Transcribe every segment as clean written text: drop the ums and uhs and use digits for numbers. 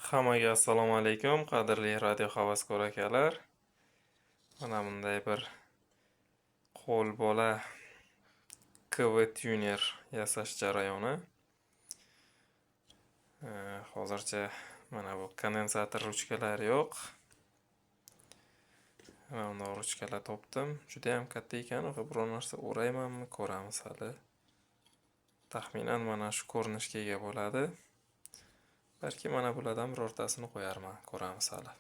Hammaga assalomu alaykum, qadrli radio havaskor akalar. Mana bunday bir qo'lbola KV tuner yasash jarayoni. Hozircha mana bu kondensator ruchkalari yo'q. Mana bunday ruchkalar topdim. Juda ham katta ekan, biror narsa o'raymanmi, ko'ramiz hali. Taxminan mana shu ko'rinishga ega bo'ladi. Balki mana bulardan birortasini qo'yarman, ko'ramiz hali.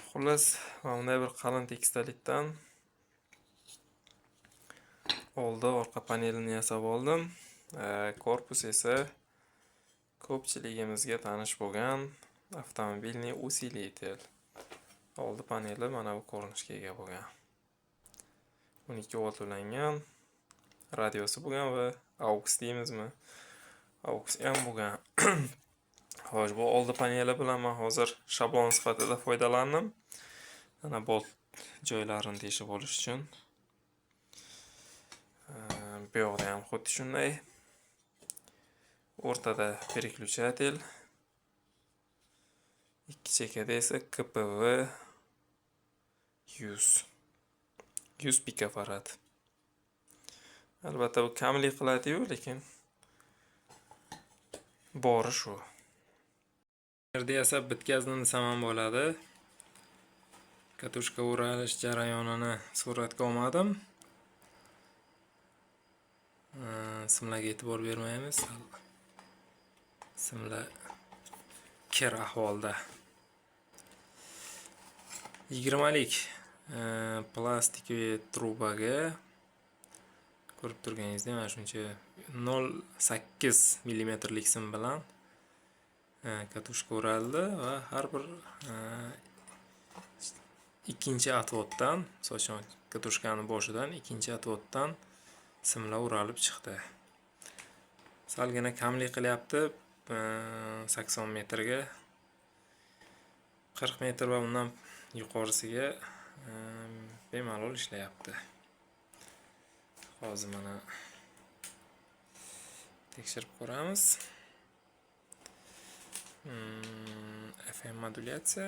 Xullas, mana bunday bir qalin tekstalitdan oldi orqa panelini yasab oldim. Korpus esa ko'pchiligimizga tanish bo'lgan avtomobilning usilitel. Oldi paneli mana bu ko'rinishga ega bo'lgan. 12 volt ulangan, radiosi bo'lgan va aux deymizmi? Aux ham bo'lgan. Xo'sh, bu oldi paneli bilan men hozir shablon sifatida foydalandim. Mana bolt joylarini teshib olish uchun. Bu yoqda ham xuddi shunday. O'rtada переключатель. Ikki chekada esa KPV 100 pikofarad. Albatta bu kamlik qiladi-yu, lekin bori shu. Yerda esa bitkazdim desam ham bo'ladi. Katushka o'ralish jarayonini suratga olmadim. Simlarga e'tibor bermaymiz. Simlar kir ahvolda. 20 lik plastik trubaga ko'rib turganingizdek mana shuncha 0.8 mm lik sim bilan katushka o'raldi va har bir ikkinchi atvoddan, so'shan katushkani boshidan ikkinchi atvoddan simlar o'ralib chiqdi. Salgina kamlik qilyapti. 80 metrga 40 metr va undan yuqorisiga bemalol ishlayapti. Hozir mana tekshirib ko'ramiz. FM modulyatsiya.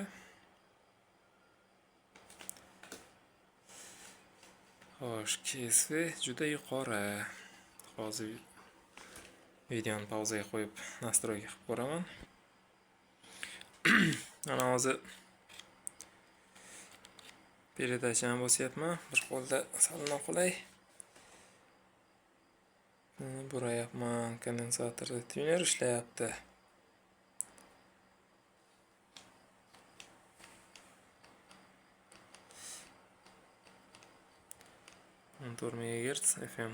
Xo'sh, KSV juda yuqori. Hozir videoni pauzaga qo'yib nastroyga qilib ko'raman. Mana hozir передачani bosyapman. Bir qo'lda sal noqulay. Burayapman, kondensatorda tuner ishlayapti. 14 MHz FM.